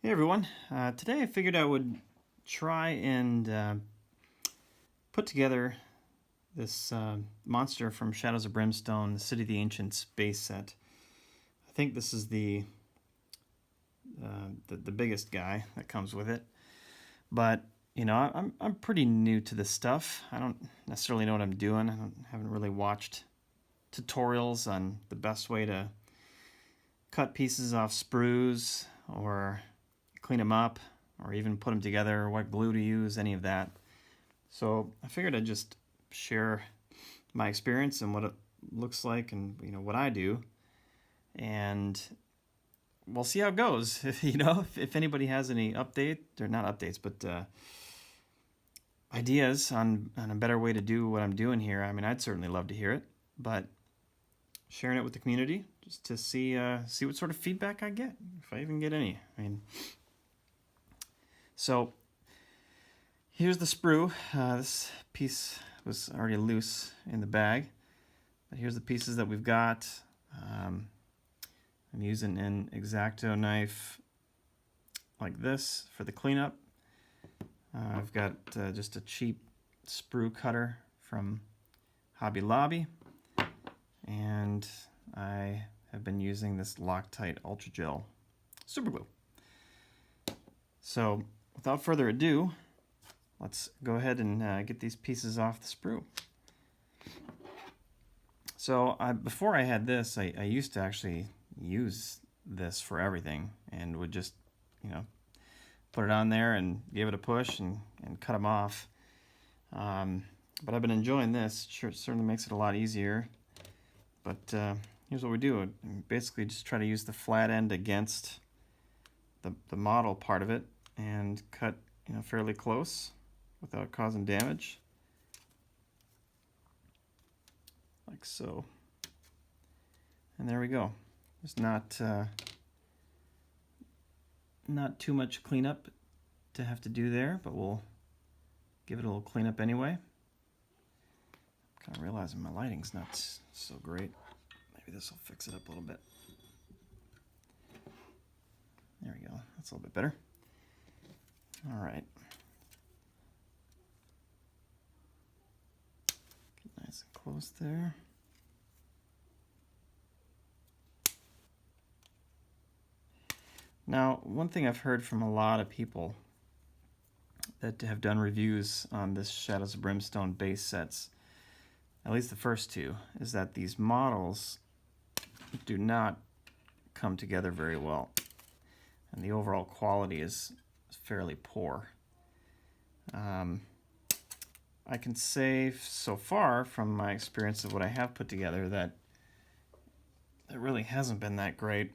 Hey everyone, today I figured I would try and put together this monster from Shadows of Brimstone, the City of the Ancients base set. I think this is the biggest guy that comes with it, but you know I'm pretty new to this stuff. I don't necessarily know what I'm doing. Haven't really watched tutorials on the best way to cut pieces off sprues or clean them up or even put them together, what glue to use, any of that. So I figured I'd just share my experience and what it looks like and what I do, and we'll see how it goes. If anybody has any update, or not updates, but ideas on a better way to do what I'm doing here, I mean, I'd certainly love to hear it, but sharing it with the community just to see what sort of feedback I get, if I even get any. So here's the sprue. This piece was already loose in the bag, but here's the pieces that we've got. I'm using an X-Acto knife like this for the cleanup. I've got just a cheap sprue cutter from Hobby Lobby, and I have been using this Loctite Ultra Gel super glue. So without further ado, let's go ahead and get these pieces off the sprue. So before I had this, I used to actually use this for everything and would just, put it on there and give it a push and cut them off. But I've been enjoying this. Sure, it certainly makes it a lot easier. But here's what we do. Basically just try to use the flat end against the model part of it and cut fairly close without causing damage, like so. And there we go. There's not too much cleanup to have to do there, but we'll give it a little cleanup anyway. I'm kind of realizing my lighting's not so great. Maybe this will fix it up a little bit. There we go. That's a little bit better. All right. Get nice and close there. Now, one thing I've heard from a lot of people that have done reviews on this Shadows of Brimstone base sets, at least the first two, is that these models do not come together very well, and the overall quality is fairly poor. I can say so far from my experience of what I have put together that it really hasn't been that great.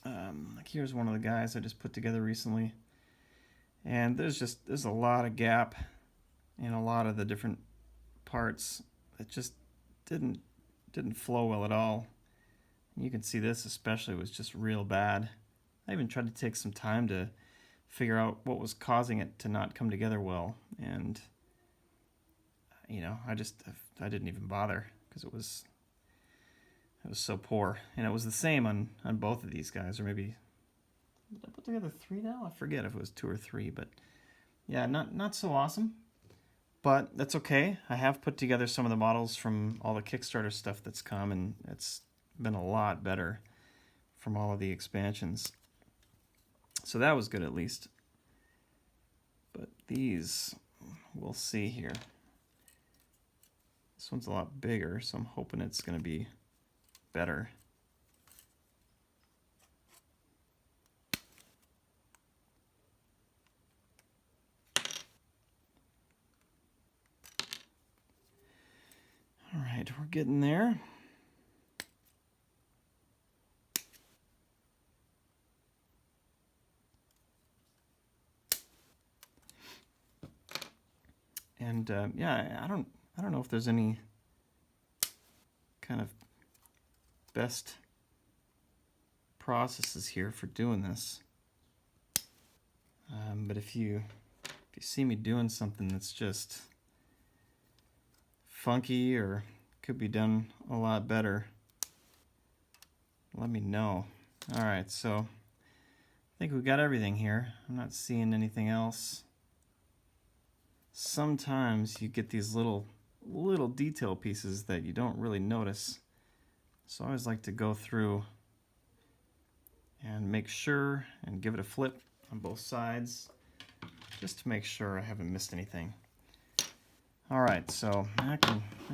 Like here's one of the guys I just put together recently, and there's a lot of gap in a lot of the different parts. It just didn't flow well at all. You can see this especially was just real bad. I even tried to take some time to figure out what was causing it to not come together well, and I didn't even bother because it was so poor. And it was the same on both of these guys, or maybe did I put together 3 now? I forget if it was 2 or 3, but yeah, not so awesome, but that's okay. I have put together some of the models from all the Kickstarter stuff that's come, and it's been a lot better from all of the expansions. So that was good at least. But these, we'll see here. This one's a lot bigger, so I'm hoping it's going to be better. All right, we're getting there. And yeah, I don't know if there's any kind of best processes here for doing this. But if you see me doing something that's just funky or could be done a lot better, let me know. All right, so I think we've got everything here. I'm not seeing anything else. Sometimes you get these little detail pieces that you don't really notice. So I always like to go through and make sure and give it a flip on both sides just to make sure I haven't missed anything. All right, so that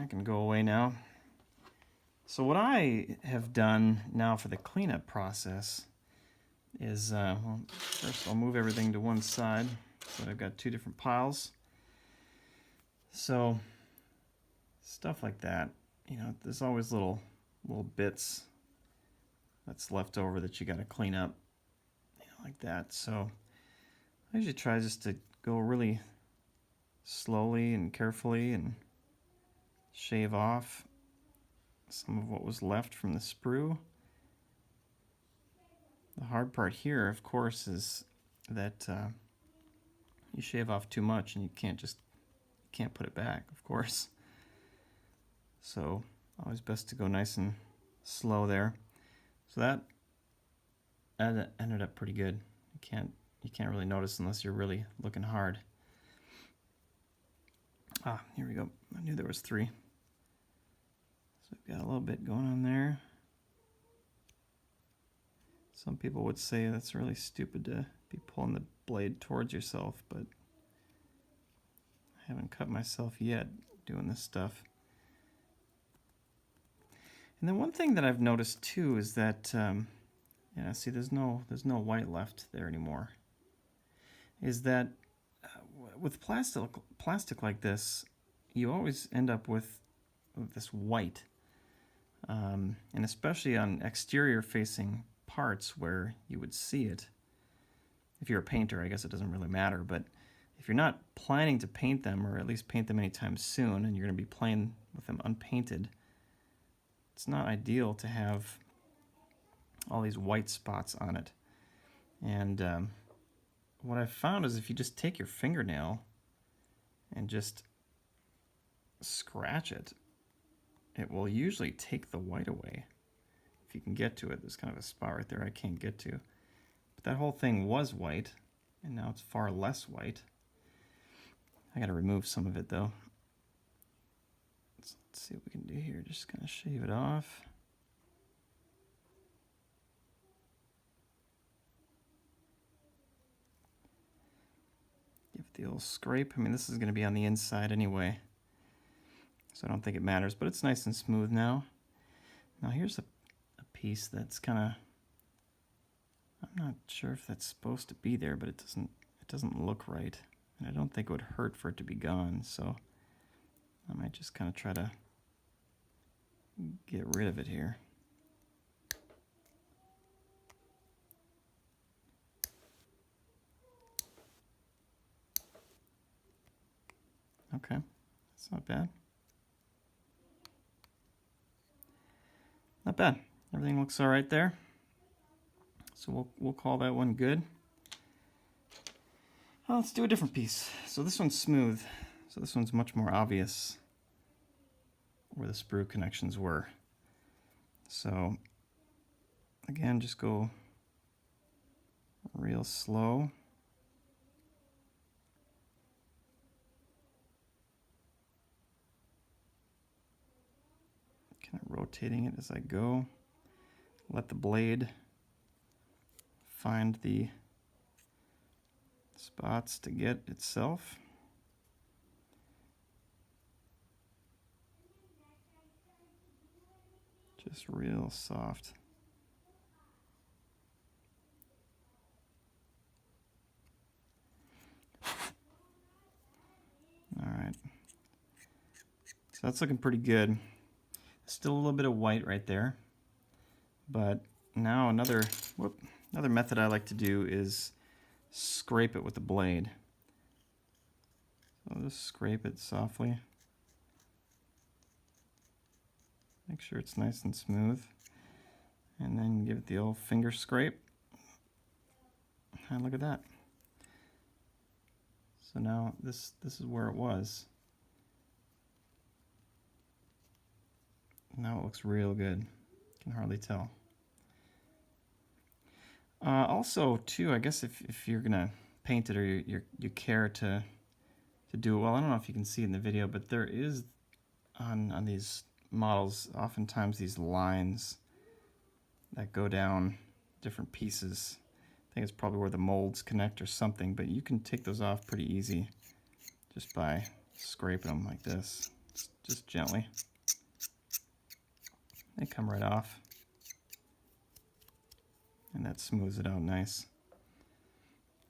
can go away now. So what I have done now for the cleanup process is, well, first I'll move everything to one side so that I've got two different piles. So stuff like that, you know, there's always little bits that's left over that you got to clean up, you know, like that. So I usually try just to go really slowly and carefully and shave off some of what was left from the sprue. The hard part here, of course, is that you shave off too much and you can't put it back, of course. So always best to go nice and slow there. So that ended up pretty good. You can't really notice unless you're really looking hard. Ah, here we go. I knew there was 3. So we've got a little bit going on there. Some people would say that's really stupid to be pulling the blade towards yourself, but I haven't cut myself yet doing this stuff. And then one thing that I've noticed too is that, yeah, see, there's no white left there anymore. Is that with plastic like this, you always end up with this white, and especially on exterior facing parts where you would see it. If you're a painter, I guess it doesn't really matter, but if you're not planning to paint them, or at least paint them anytime soon, and you're going to be playing with them unpainted, it's not ideal to have all these white spots on it. And what I've found is if you just take your fingernail and just scratch it, it will usually take the white away. If you can get to it, there's kind of a spot right there I can't get to. But that whole thing was white, and now it's far less white. I gotta remove some of it though. Let's see what we can do here. Just kind of shave it off. Give it the old scrape. I mean, this is gonna be on the inside anyway, so I don't think it matters, but it's nice and smooth now. Now here's a piece that's kind of, I'm not sure if that's supposed to be there, but it doesn't look right, and I don't think it would hurt for it to be gone, so I might just kind of try to get rid of it here. Okay, that's not bad. Not bad. Everything looks all right there. So we'll call that one good. Well, let's do a different piece. So this one's smooth. So this one's much more obvious where the sprue connections were. So again, just go real slow. Kind of rotating it as I go. Let the blade find the spots to get itself. Just real soft. All right. So that's looking pretty good. Still a little bit of white right there. But now another method I like to do is scrape it with the blade. So I'll just scrape it softly. Make sure it's nice and smooth. And then give it the old finger scrape. And look at that. So now this is where it was. Now it looks real good. You can hardly tell. Also, too, I guess if you're gonna paint it or you care to do it well, I don't know if you can see it in the video, but there is on these models oftentimes these lines that go down different pieces. I think it's probably where the molds connect or something, but you can take those off pretty easy just by scraping them like this, just gently. They come right off, and that smooths it out nice.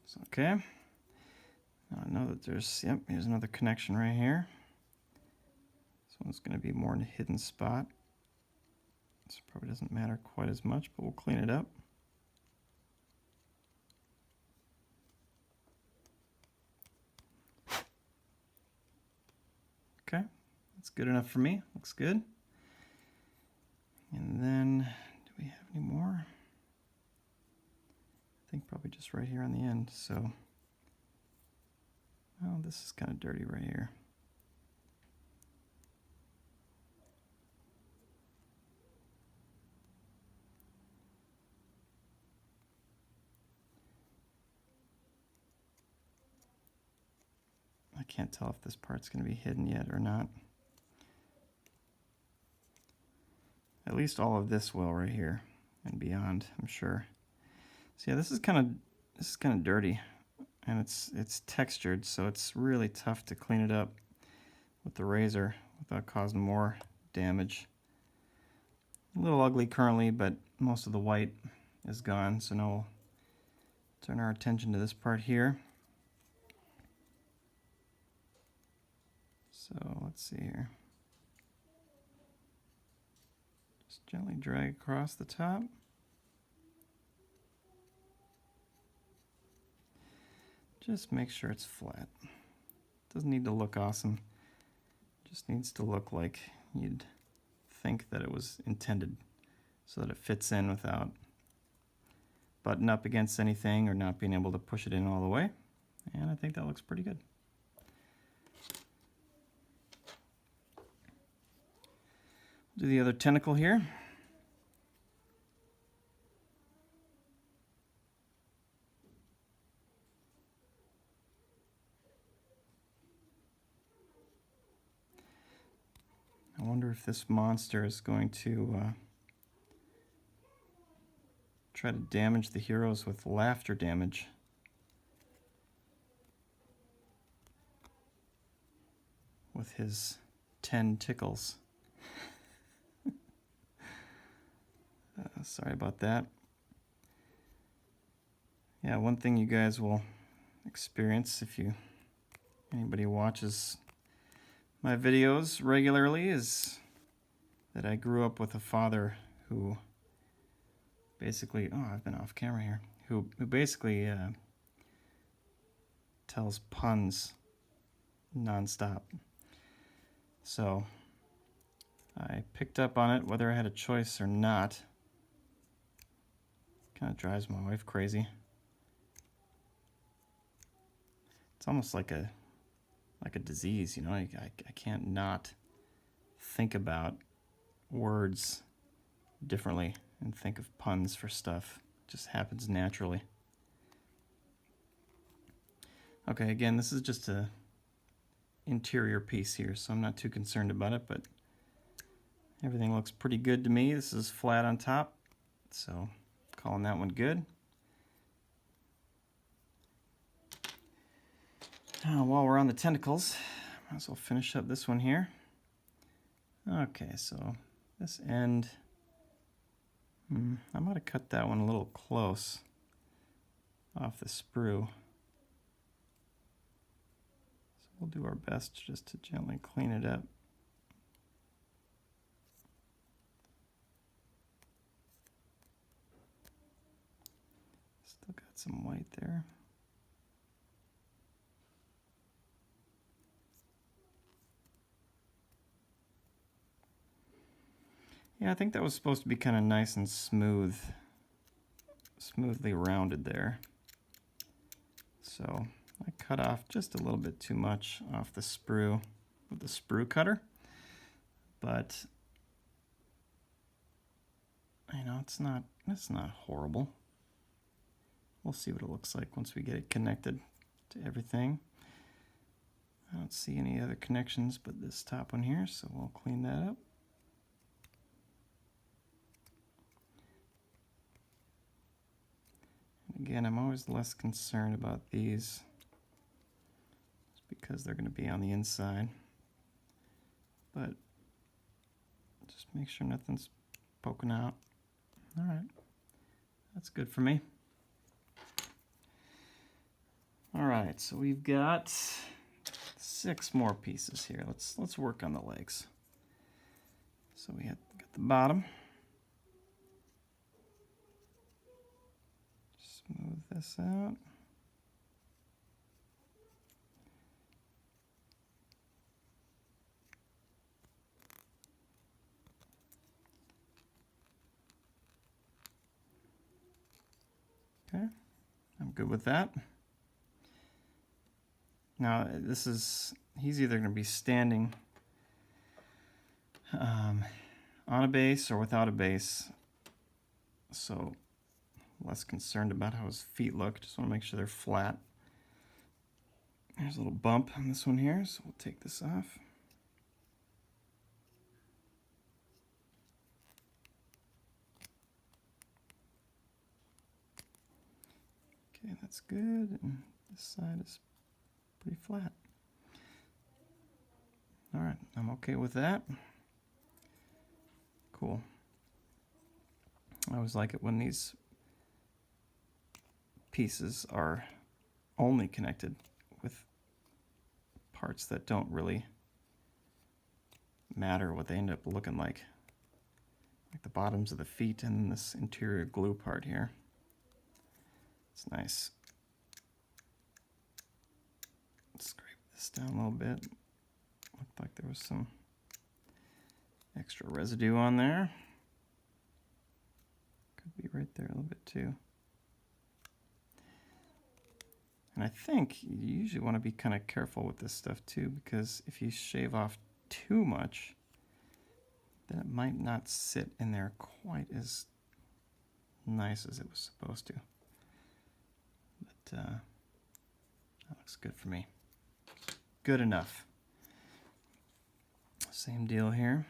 So, okay. Now I know that there's, yep, here's another connection right here. This one's going to be more in a hidden spot. This probably doesn't matter quite as much, but we'll clean it up. Okay, that's good enough for me. Looks good. And then, do we have any more? I think probably just right here on the end. So, oh, this is kind of dirty right here. I can't tell if this part's going to be hidden yet or not. At least all of this will right here and beyond, I'm sure. So yeah, this is kind of dirty, and it's textured, so it's really tough to clean it up with the razor without causing more damage. A little ugly currently, but most of the white is gone, so now we'll turn our attention to this part here. So let's see here. Just gently drag across the top. Just make sure it's flat. Doesn't need to look awesome. Just needs to look like you'd think that it was intended, so that it fits in without butting up against anything or not being able to push it in all the way. And I think that looks pretty good. Do the other tentacle here. I wonder if this monster is going to try to damage the heroes with laughter damage. With his 10 tickles. Sorry about that. Yeah, one thing you guys will experience if anybody watches my videos regularly is that I grew up with a father who basically, oh, I've been off camera here, who basically tells puns nonstop. So I picked up on it whether I had a choice or not. Kind of drives my wife crazy. It's almost like a disease, you know. I can't not think about words differently and think of puns for stuff. It just happens naturally. Okay, again, this is just a interior piece here, so I'm not too concerned about it, but everything looks pretty good to me. This is flat on top, so calling that one good. While we're on the tentacles, might as well finish up this one here. Okay, so this end, I might have cut that one a little close off the sprue. So we'll do our best just to gently clean it up. Still got some white there. Yeah, I think that was supposed to be kind of nice and smoothly rounded there. So I cut off just a little bit too much off the sprue with the sprue cutter, but you know, it's not horrible. we'll see what it looks like once we get it connected to everything. I don't see any other connections but this top one here, so we'll clean that up. And again, I'm always less concerned about these because they're going to be on the inside. But just make sure nothing's poking out. All right, that's good for me. All right, so we've got 6 more pieces here. Let's work on the legs. So we got the bottom. Smooth this out. Okay, I'm good with that. Now he's either going to be standing on a base or without a base, so less concerned about how his feet look. Just want to make sure they're flat. There's a little bump on this one here, so we'll take this off. Okay, that's good, and this side is pretty flat. All right, I'm okay with that. Cool. I always like it when these pieces are only connected with parts that don't really matter what they end up looking like the bottoms of the feet and this interior glue part here. It's nice. Scrape this down a little bit. Looked like there was some extra residue on there. Could be right there a little bit too. And I think you usually want to be kind of careful with this stuff too, because if you shave off too much, then it might not sit in there quite as nice as it was supposed to. But that looks good for me. Good enough. Same deal here.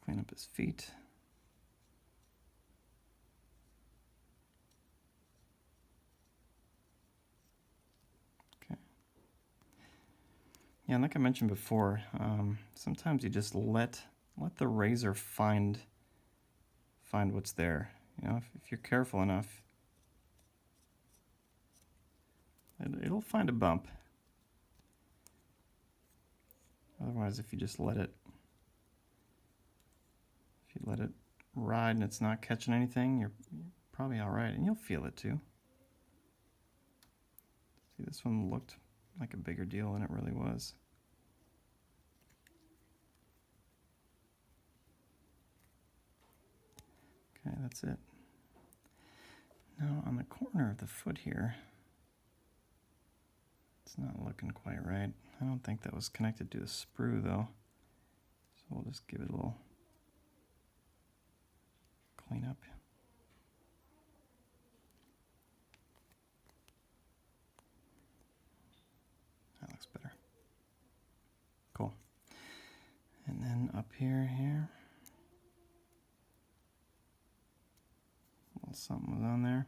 Clean up his feet. Okay. Yeah, and like I mentioned before, sometimes you just let the razor find what's there. You know, if you're careful enough, it'll find a bump. Otherwise, if you just let it ride and it's not catching anything, you're probably all right, and you'll feel it too. See, this one looked like a bigger deal than it really was. Okay, that's it. Now on the corner of the foot here, it's not looking quite right. I don't think that was connected to the sprue though. So we'll just give it a little clean up. That looks better. Cool. And then up here, a little something was on there.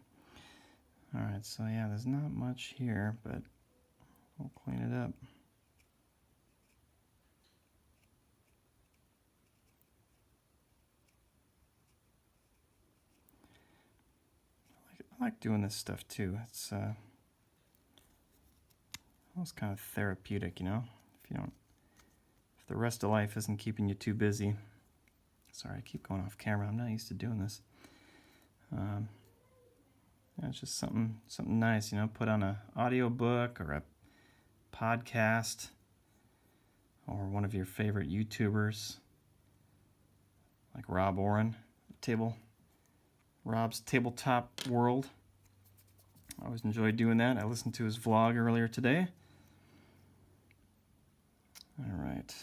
All right, so yeah, there's not much here, but we'll clean it up. I like doing this stuff too. It's almost kind of therapeutic, you know. If the rest of life isn't keeping you too busy. Sorry, I keep going off camera. I'm not used to doing this. Yeah, it's just something nice, you know. Put on an audiobook or a podcast, or one of your favorite YouTubers, like Rob Oren, Rob's Tabletop World. I always enjoy doing that. I listened to his vlog earlier today. All right,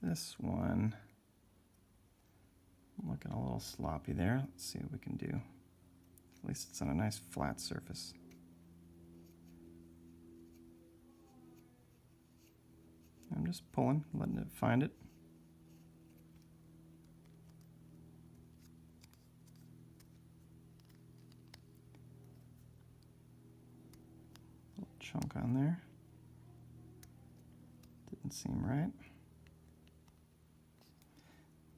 this one, looking a little sloppy there. Let's see what we can do. At least it's on a nice flat surface. I'm just pulling, letting it find it. Little chunk on there. Didn't seem right.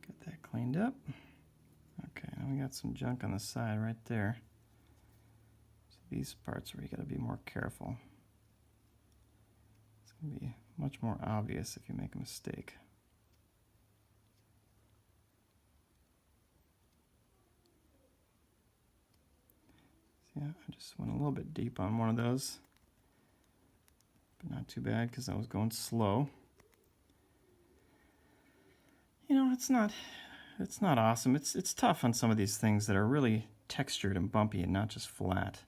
Get that cleaned up. Okay, now we got some junk on the side right there. So these parts where you gotta be more careful. It's gonna be much more obvious if you make a mistake. So yeah, I just went a little bit deep on one of those. But not too bad because I was going slow. You know, it's not awesome. It's tough on some of these things that are really textured and bumpy and not just flat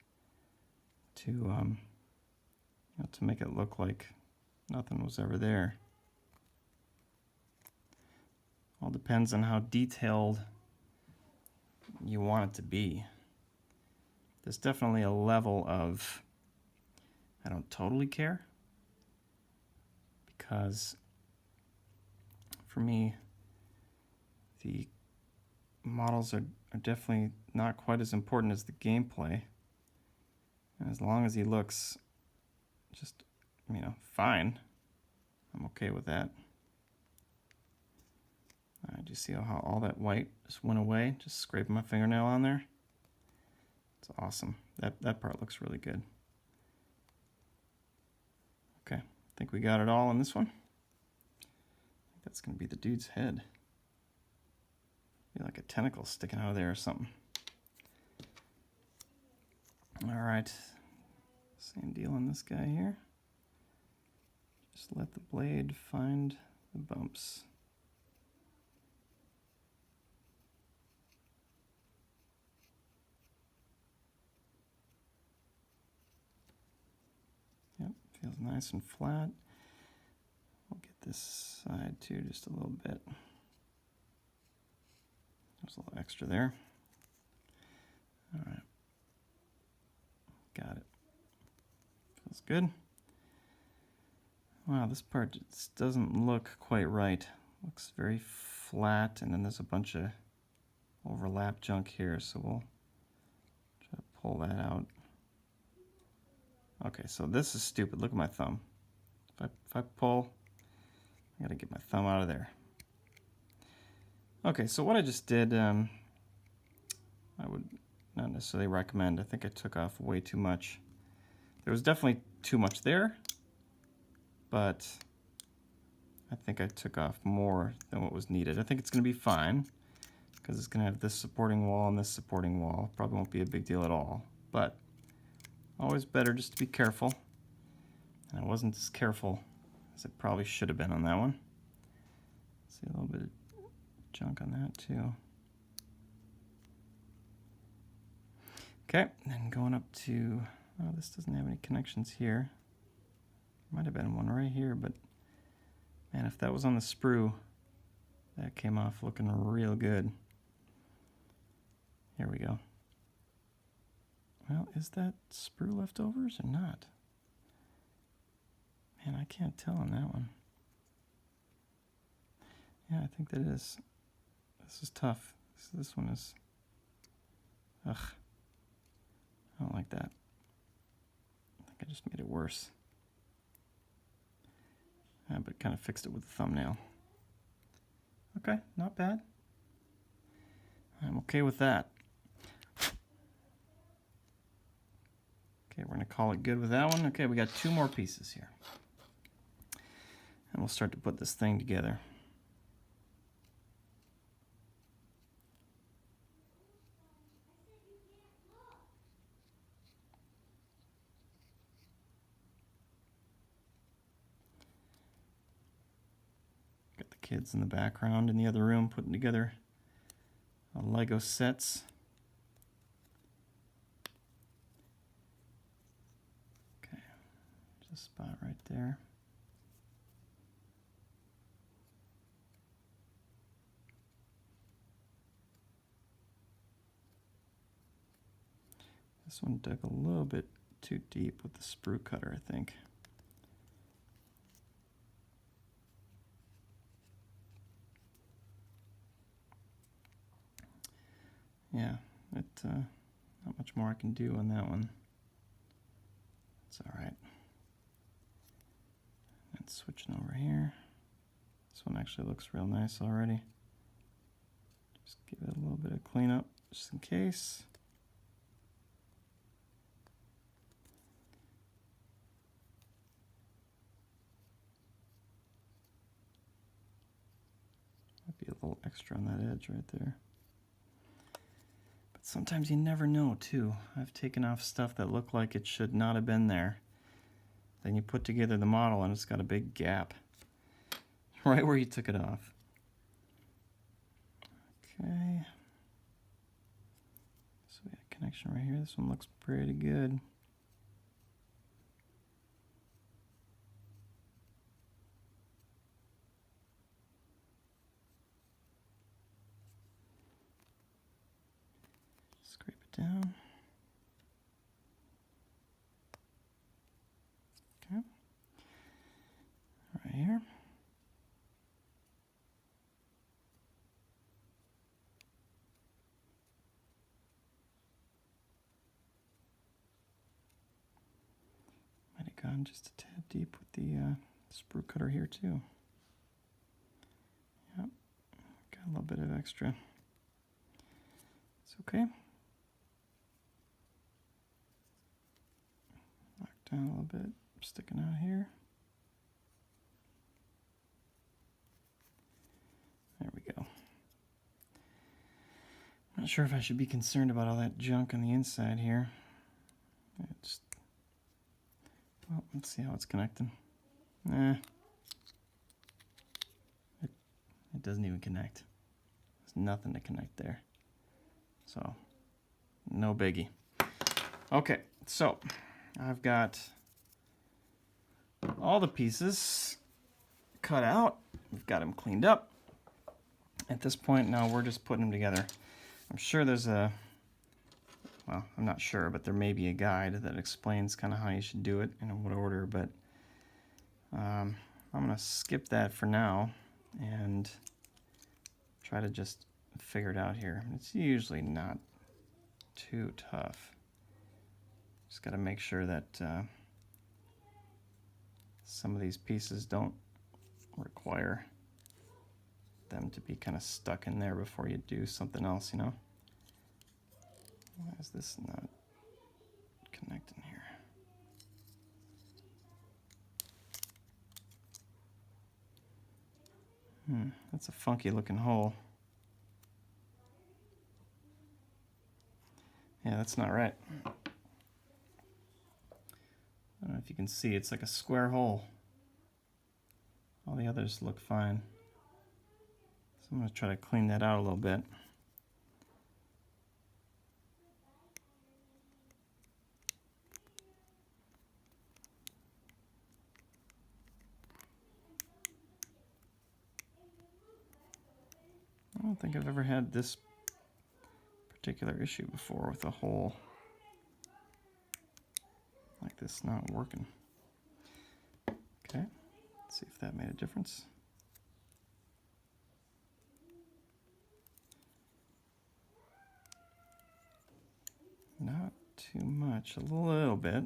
to you know, to make it look like nothing was ever there. All depends on how detailed you want it to be. There's definitely a level of I don't totally care, because for me the models are definitely not quite as important as the gameplay. And as long as he looks just, you know, fine, I'm okay with that. Do you see how all that white just went away? Just scraping my fingernail on there. It's awesome. That part looks really good. Okay, I think we got it all on this one. I think that's going to be the dude's head. Be like a tentacle sticking out of there or something. All right, same deal on this guy here. Just let the blade find the bumps. Yep, feels nice and flat. We'll get this side too, just a little bit. There's a little extra there. All right, got it. Feels good. Wow, this part just doesn't look quite right. Looks very flat, and then there's a bunch of overlap junk here, so we'll try to pull that out. Okay, so this is stupid. Look at my thumb. If I pull, I gotta get my thumb out of there. Okay, so what I just did, I would not necessarily recommend. I think I took off way too much. There was definitely too much there, but I think I took off more than what was needed. I think it's going to be fine, because it's going to have this supporting wall and this supporting wall. Probably won't be a big deal at all, but always better just to be careful. And I wasn't as careful as I probably should have been on that one. See a little bit of junk on that too. Okay, then going up to, oh, this doesn't have any connections here. Might have been one right here, but man, if that was on the sprue, that came off looking real good. Here we go. Well, is that sprue leftovers or not? Man, I can't tell on that one. Yeah, I think that is. This is tough. This one is, ugh. I don't like that. I think I just made it worse. But kind of fixed it with a thumbnail. Okay, not bad. I'm okay with that. Okay, we're going to call it good with that one. Okay, we got two more pieces here. And we'll start to put this thing together. Got the kids in the background in the other room putting together Lego sets. Okay, just a spot right there. This one dug a little bit too deep with the sprue cutter, I think. Yeah, not much more I can do on that one. It's all right. And switching over here. This one actually looks real nice already. Just give it a little bit of cleanup just in case. Might be a little extra on that edge right there. But sometimes you never know too. I've taken off stuff that looked like it should not have been there. Then you put together the model and it's got a big gap right where you took it off. Okay. So we got a connection right here. This one looks pretty good. Scrape it down. Okay. Right here. Might have gone just a tad deep with the sprue cutter here too. Yep, got a little bit of extra. It's okay. Knock down a little bit, sticking out here. There we go. Not sure if I should be concerned about all that junk on the inside here. Well, let's see how it's connecting. Nah. It doesn't even connect. There's nothing to connect there. So, no biggie. Okay, so I've got all the pieces cut out. We've got them cleaned up. At this point now we're just putting them together. I'm sure there's a, well, I'm not sure, but there may be a guide that explains kind of how you should do it and in what order, but I'm going to skip that for now and try to just figure it out here. It's usually not too tough. Just got to make sure that some of these pieces don't require them to be kind of stuck in there before you do something else, you know? Why is this not connecting here? That's a funky looking hole. Yeah, that's not right. I don't know if you can see, it's like a square hole. All the others look fine. So I'm going to try to clean that out a little bit. I don't think I've ever had this particular issue before with a hole like this not working. Okay, let's see if that made a difference. Not too much, a little bit.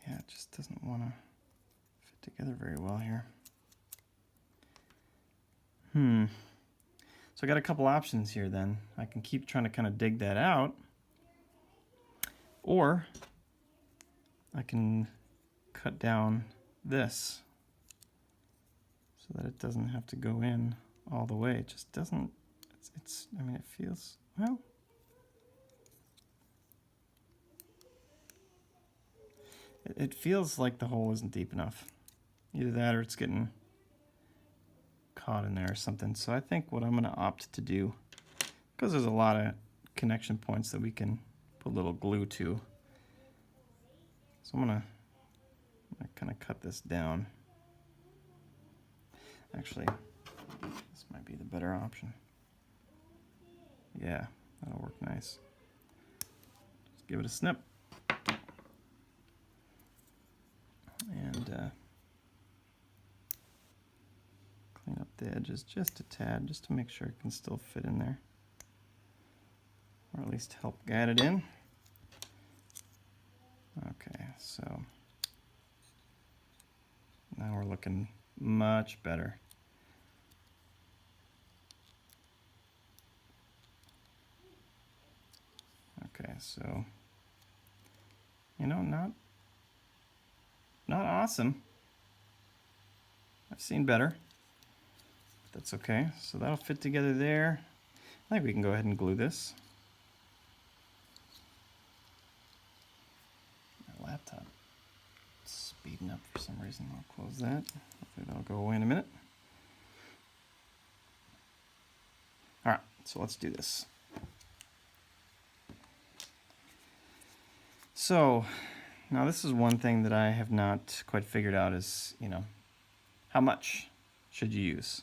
Yeah, it just doesn't want to fit together very well here. So I got a couple options here then. I can keep trying to kind of dig that out, or I can cut down this so that it doesn't have to go in all the way. It just doesn't, I mean, it feels, well, it feels like the hole isn't deep enough. Either that or it's getting caught in there or something. So I think what I'm going to opt to do, because there's a lot of connection points that we can put a little glue to, so I'm going to kind of cut this down. Actually, this might be the better option. Yeah, That'll work nice. Just give it a snip. And clean up the edges just a tad, just to make sure it can still fit in there. Or at least help guide it in. Okay, so now we're looking much better. Okay, so, you know, not awesome. I've seen better. But that's okay. So that'll fit together there. I think we can go ahead and glue this. My laptop is speeding up for some reason. I'll close that. Hopefully that'll go away in a minute. All right, so let's do this. So now this is one thing that I have not quite figured out is, you know, how much should you use?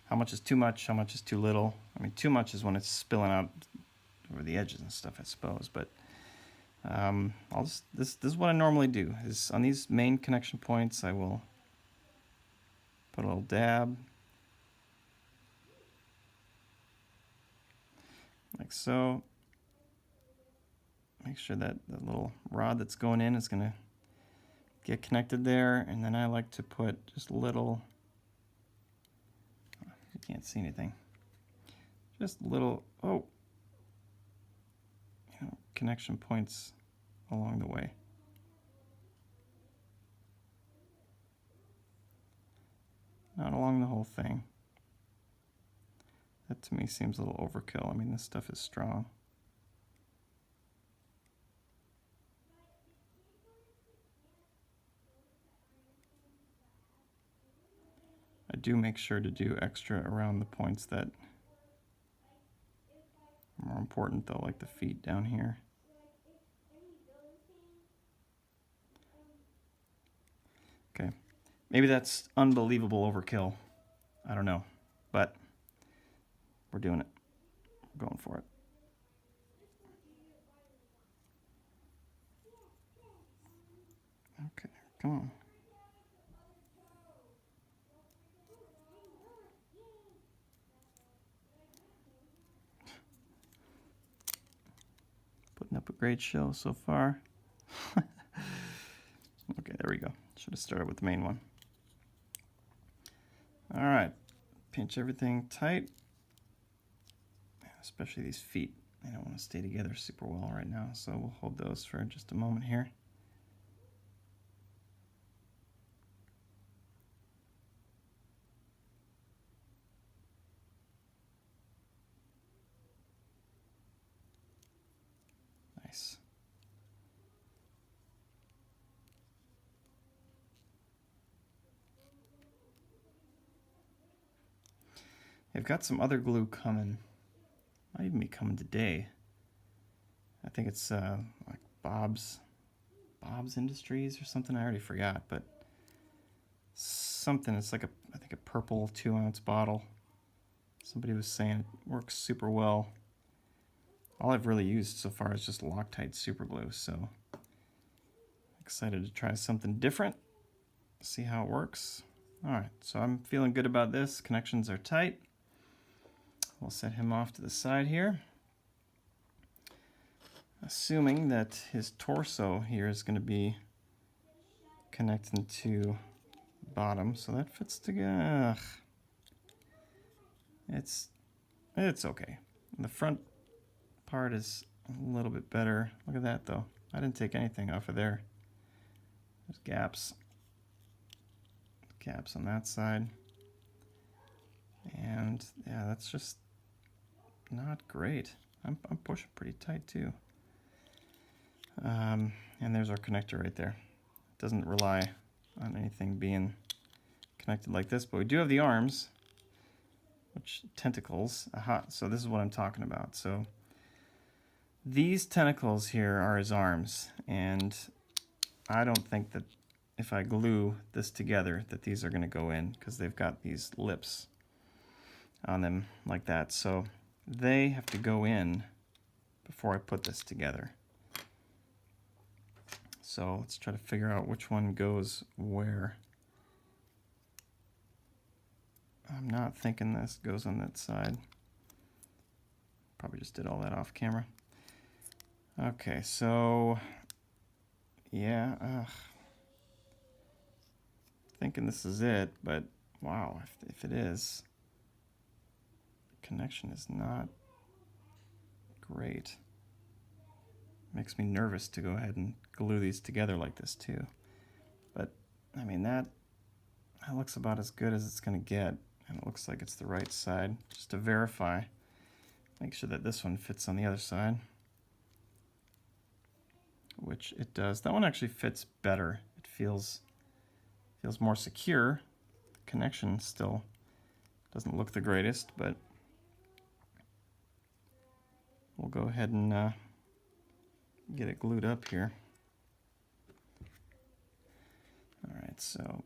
How much is too much? How much is too little? I mean, too much is when it's spilling out over the edges and stuff, I suppose. But this is what I normally do. Is on these main connection points, I will put a little dab, like so. Make sure that the little rod that's going in is going to get connected there, and then I like to put just little, you can't see anything, just little, connection points along the way. Not along the whole thing. That to me seems a little overkill. I mean, this stuff is strong. I do make sure to do extra around the points that are more important though, like the feet down here. Okay, maybe that's unbelievable overkill. I don't know, but we're doing it. We're going for it. Okay, come on. Putting up a great show so far. Okay, there we go. Should have started with the main one. All right, pinch everything tight, especially these feet. They don't want to stay together super well right now, so we'll hold those for just a moment here. Nice. I've got some other glue coming. Might even be coming today. I think it's like Bob's Industries or something. I already forgot, but something. It's like I think a purple 2-ounce bottle. Somebody was saying it works super well. All I've really used so far is just Loctite super glue, so excited to try something different. See how it works. All right, so I'm feeling good about this. Connections are tight. We'll set him off to the side here. Assuming that his torso here is going to be connecting to the bottom, so that fits together. It's okay. The front part is a little bit better. Look at that though. I didn't take anything off of there. There's gaps. Gaps on that side. And yeah, that's just not great. I'm pushing pretty tight too. And there's our connector right there. It doesn't rely on anything being connected like this, but we do have the arms, which tentacles. Aha, so this is what I'm talking about. So these tentacles here are his arms, and I don't think that if I glue this together that these are going to go in, because they've got these lips on them like that. So they have to go in before I put this together. So let's try to figure out which one goes where. I'm not thinking this goes on that side. Probably just did all that off camera. Okay, so yeah, thinking this is it, but wow, if it is, the connection is not great. Makes me nervous to go ahead and glue these together like this too. But I mean, that looks about as good as it's going to get, and it looks like it's the right side. Just to verify, make sure that this one fits on the other side, which it does. That one actually fits better. It feels more secure. The connection still doesn't look the greatest, but we'll go ahead and get it glued up here. All right, so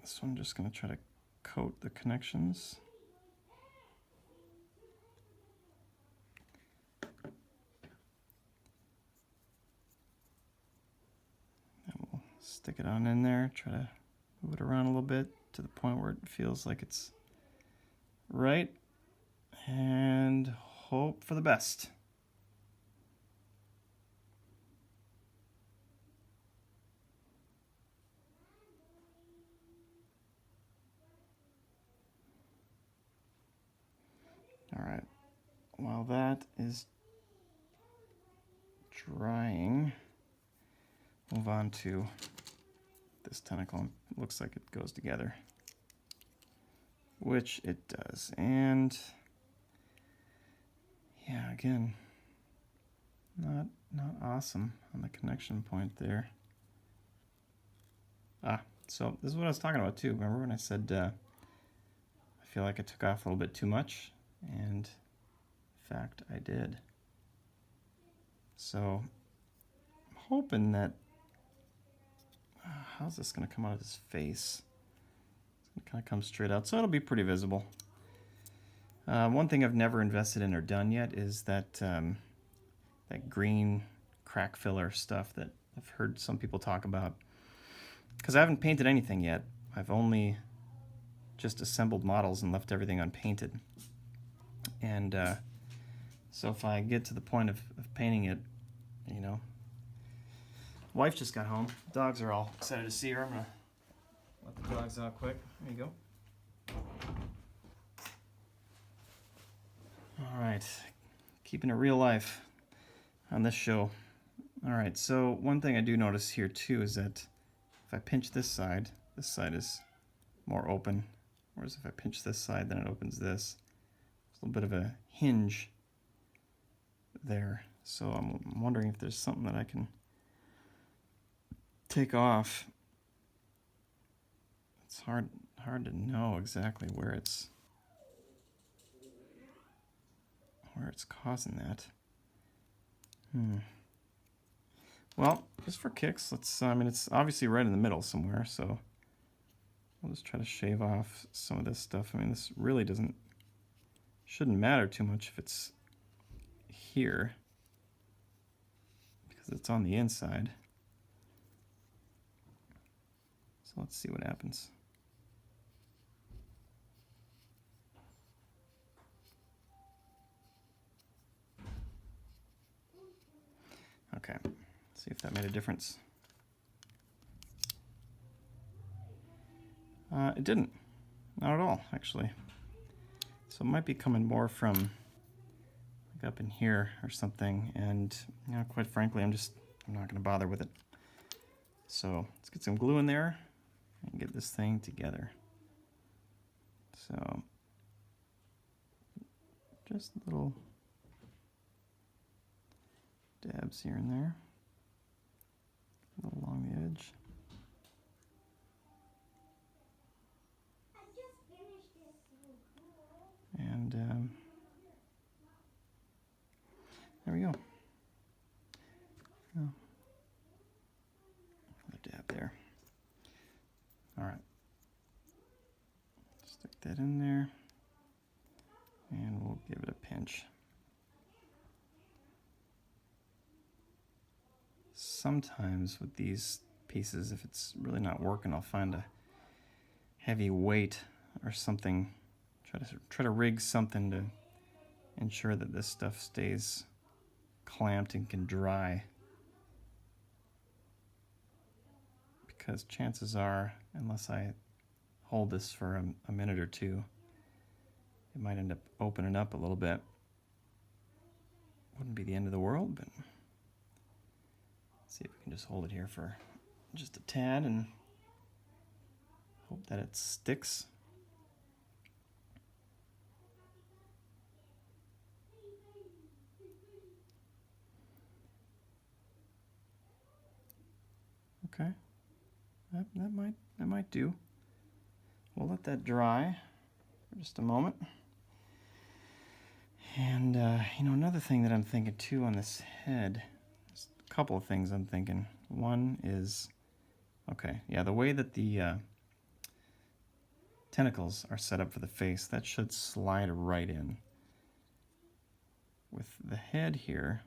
this one, just going to try to coat the connections. And we'll stick it on in there, try to move it around a little bit to the point where it feels like it's right, and hope for the best. All right, while that is drying, move on to this tentacle. It looks like it goes together, which it does. And yeah, again, not awesome on the connection point there. So this is what I was talking about too. Remember when I said I feel like I took off a little bit too much? And in fact, I did. So I'm hoping that, how's this going to come out of his face? It's going to kind of come straight out, so it'll be pretty visible. One thing I've never invested in or done yet is that that green crack filler stuff that I've heard some people talk about. Because I haven't painted anything yet. I've only just assembled models and left everything unpainted. And so if I get to the point of painting it, you know, wife just got home. Dogs are all excited to see her. I'm gonna let the dogs out quick. There you go. All right, keeping it real life on this show. All right, so one thing I do notice here too is that if I pinch this side is more open, whereas if I pinch this side, then it opens this. There's a little bit of a hinge there, so I'm wondering if there's something that I can take off. It's hard to know exactly where it's causing that. Well, just for kicks, let's. I mean, it's obviously right in the middle somewhere, so I'll just try to shave off some of this stuff. I mean, this really shouldn't matter too much if it's here, because it's on the inside. So let's see what happens. Okay, see if that made a difference. It didn't. Not at all, actually. So it might be coming more from like up in here or something, and you know, quite frankly, I'm not going to bother with it. So let's get some glue in there and get this thing together. So just little dabs here and there, a little along the edge. And there we go. Oh, another dab there. All right. Stick that in there, and we'll give it a pinch. sometimes with these pieces, if it's really not working, I'll find a heavy weight or something. Try to rig something to ensure that this stuff stays clamped and can dry. Because chances are, unless I hold this for a minute or two, it might end up opening up a little bit. Wouldn't be the end of the world, but let's see if we can just hold it here for just a tad and hope that it sticks. Okay, that might do. We'll let that dry for just a moment. And another thing that I'm thinking too on this head, there's a couple of things I'm thinking. One is, the way that the tentacles are set up for the face, that should slide right in. With the head here,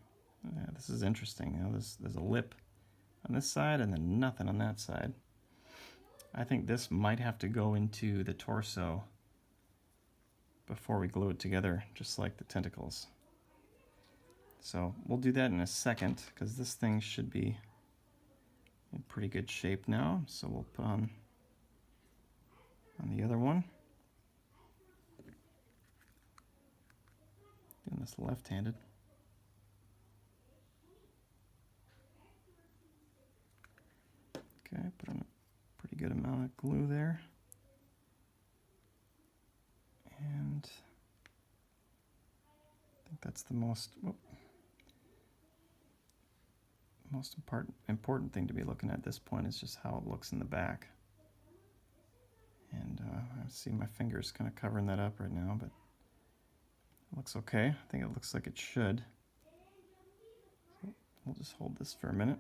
this is interesting. There's a lip on this side and then nothing on that side. I think this might have to go into the torso before we glue it together, just like the tentacles. So we'll do that in a second, because this thing should be in pretty good shape now. So we'll put on the other one. Doing this left-handed. Okay, put on a pretty good amount of glue there. And I think that's the most important thing to be looking at this point is just how it looks in the back. And I see my fingers kind of covering that up right now, but it looks okay. I think it looks like it should. So we'll just hold this for a minute.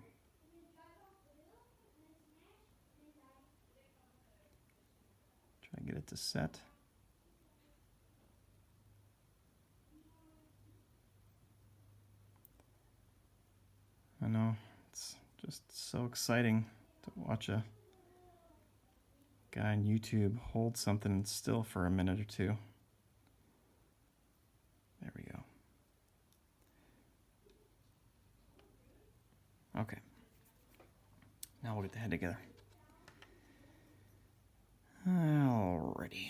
Try to get it to set. I know, it's just so exciting to watch a guy on YouTube hold something still for a minute or two. There we go. Okay. Now we'll get the head together. Alrighty.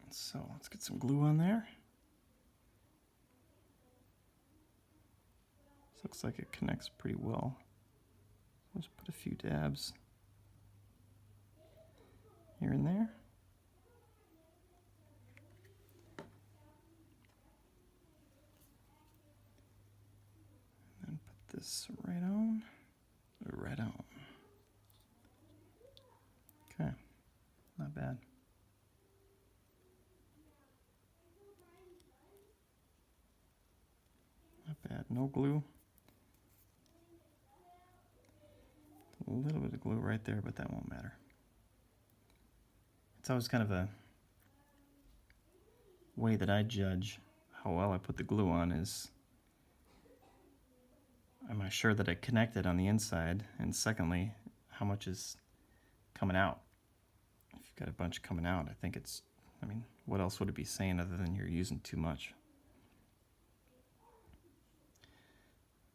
So let's get some glue on there. Looks like it connects pretty well. Let's put a few dabs here and there. And then put this right on. Right on. Okay, not bad. Not bad, no glue. A little bit of glue right there, but that won't matter. It's always kind of a way that I judge how well I put the glue on is, am I sure that I connected on the inside? And secondly, how much is coming out? If you've got a bunch coming out, I think it's, what else would it be saying other than you're using too much?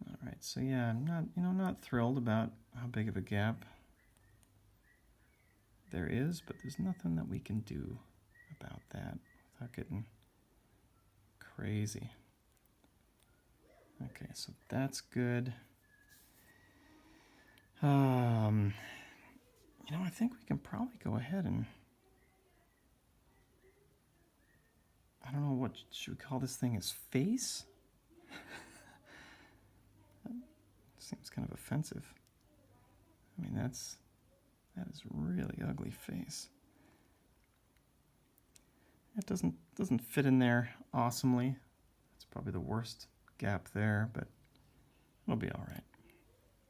All right, so yeah, I'm not thrilled about how big of a gap there is, but there's nothing that we can do about that without getting crazy. Okay, so that's good. I think we can probably go ahead and, I don't know, what should we call this thing, his face? Seems kind of offensive. That is really ugly face. It doesn't fit in there awesomely. It's probably the worst gap there, but it'll be all right.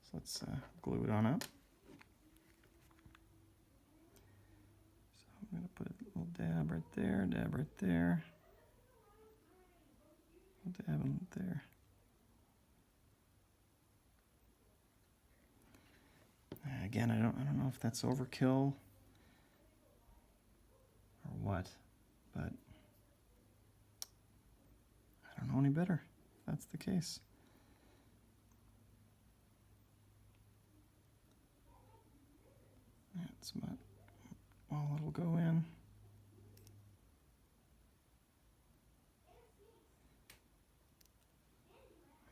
So let's glue it on up. So I'm gonna put a little dab right there, dab right there, dab there. Again, I don't know if that's overkill or what, but I don't know any better if that's the case. That's about all it'll go in.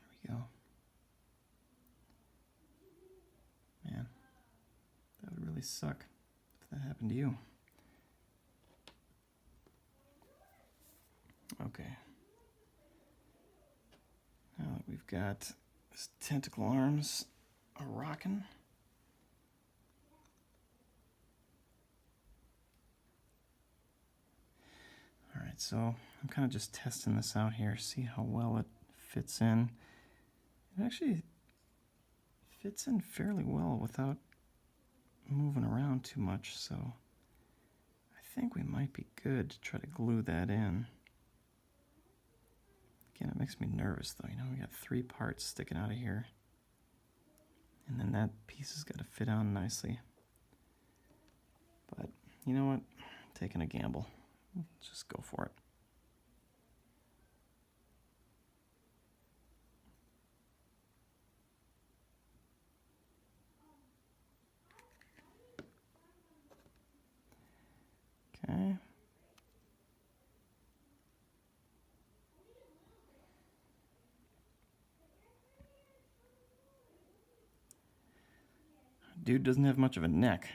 There we go. Man, that would really suck if that happened to you. Okay. Now that we've got his tentacle arms a-rockin'. Alright, so I'm kind of just testing this out here, see how well it fits in. It actually fits in fairly well without moving around too much, so I think we might be good to try to glue that in. Again, it makes me nervous though, you know, we got 3 parts sticking out of here. And then that piece has got to fit on nicely. But, you know what? I'm taking a gamble. Let's just go for it. Okay. Dude doesn't have much of a neck.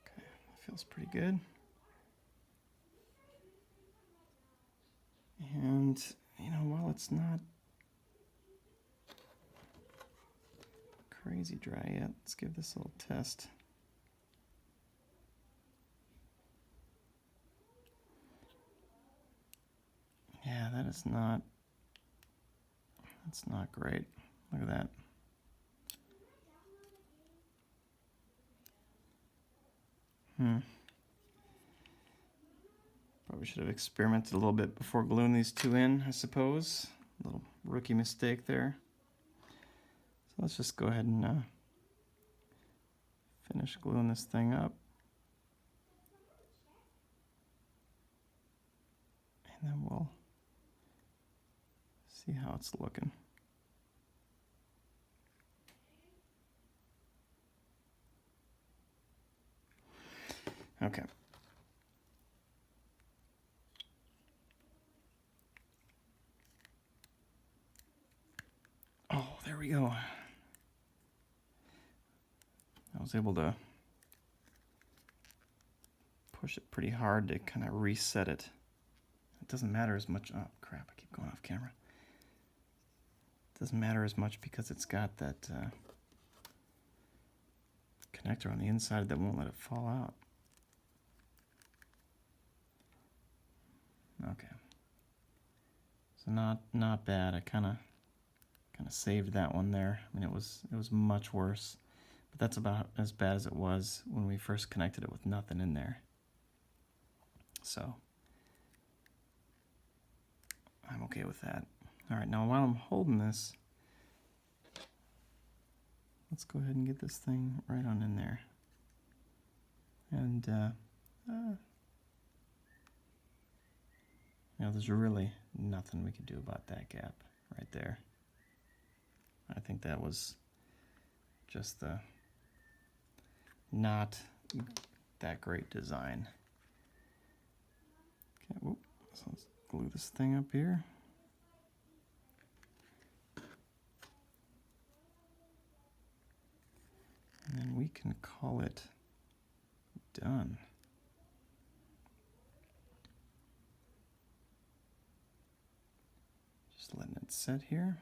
Okay, feels pretty good. And, you know, while it's not crazy dry yet, let's give this a little test. Yeah, that's not great. Look at that. Probably should have experimented a little bit before gluing these 2 in, I suppose. A little rookie mistake there. So let's just go ahead and finish gluing this thing up. And then we'll see how it's looking. Okay. Oh, there we go. I was able to push it pretty hard to kind of reset it. It doesn't matter as much. Oh, crap, I keep going off camera. It doesn't matter as much because it's got that connector on the inside that won't let it fall out. Okay. So not bad. I kind of saved that one there. I mean, it was much worse, but that's about as bad as it was when we first connected it with nothing in there. So I'm okay with that. All right, now while I'm holding this, let's go ahead and get this thing right on in there. And you know, there's really nothing we can do about that gap right there. I think that was just the not that great design. Okay, whoop, so let's glue this thing up here. And then we can call it done. Just letting it set here.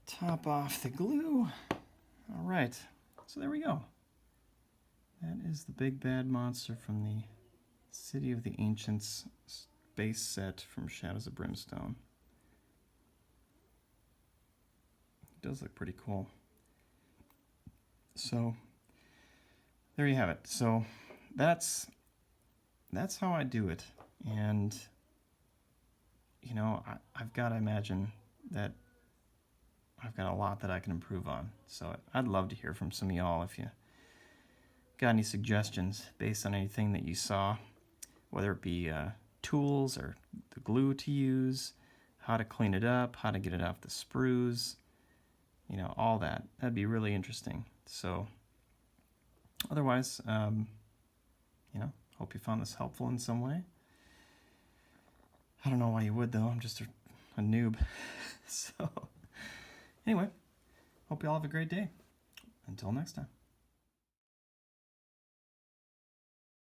Top off the glue. All right, so there we go. That is the big bad monster from the City of the Ancients base set from Shadows of Brimstone. It does look pretty cool. So there you have it. So that's that's how I do it. And, you know, I've got to imagine that I've got a lot that I can improve on. So I'd love to hear from some of y'all if you got any suggestions based on anything that you saw, whether it be tools or the glue to use, how to clean it up, how to get it off the sprues, you know, all that. That'd be really interesting. So otherwise, you know, hope you found this helpful in some way. I don't know why you would, though. I'm just a noob. So anyway, hope you all have a great day. Until next time.